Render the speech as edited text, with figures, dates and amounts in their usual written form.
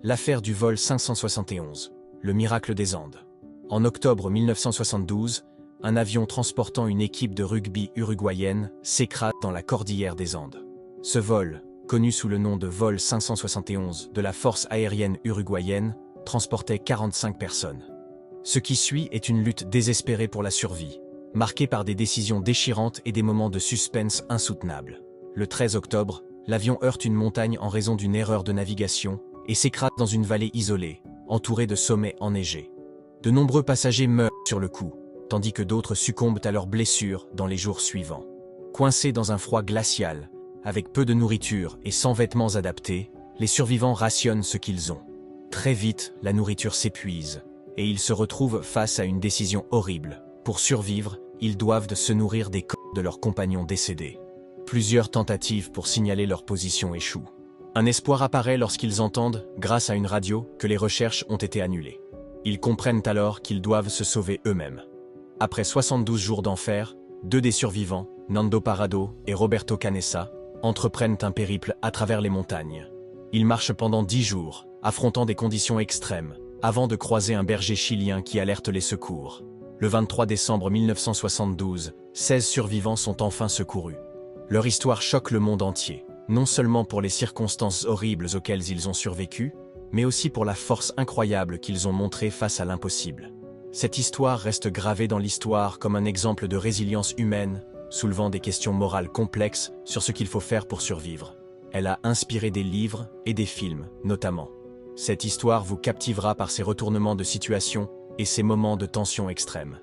L'affaire du vol 571, le miracle des Andes. En octobre 1972, un avion transportant une équipe de rugby uruguayenne s'écrase dans la cordillère des Andes. Ce vol, connu sous le nom de vol 571 de la force aérienne uruguayenne, transportait 45 personnes. Ce qui suit est une lutte désespérée pour la survie, marquée par des décisions déchirantes et des moments de suspense insoutenables. Le 13 octobre, l'avion heurte une montagne en raison d'une erreur de navigation et s'écrase dans une vallée isolée, entourée de sommets enneigés. De nombreux passagers meurent sur le coup, tandis que d'autres succombent à leurs blessures dans les jours suivants. Coincés dans un froid glacial, avec peu de nourriture et sans vêtements adaptés, les survivants rationnent ce qu'ils ont. Très vite, la nourriture s'épuise, et ils se retrouvent face à une décision horrible. Pour survivre, ils doivent se nourrir des corps de leurs compagnons décédés. Plusieurs tentatives pour signaler leur position échouent. Un espoir apparaît lorsqu'ils entendent, grâce à une radio, que les recherches ont été annulées. Ils comprennent alors qu'ils doivent se sauver eux-mêmes. Après 72 jours d'enfer, deux des survivants, Nando Parrado et Roberto Canessa, entreprennent un périple à travers les montagnes. Ils marchent pendant 10 jours, affrontant des conditions extrêmes, avant de croiser un berger chilien qui alerte les secours. Le 23 décembre 1972, 16 survivants sont enfin secourus. Leur histoire choque le monde entier, non seulement pour les circonstances horribles auxquelles ils ont survécu, mais aussi pour la force incroyable qu'ils ont montrée face à l'impossible. Cette histoire reste gravée dans l'histoire comme un exemple de résilience humaine, soulevant des questions morales complexes sur ce qu'il faut faire pour survivre. Elle a inspiré des livres et des films, notamment. Cette histoire vous captivera par ses retournements de situation et ses moments de tension extrême.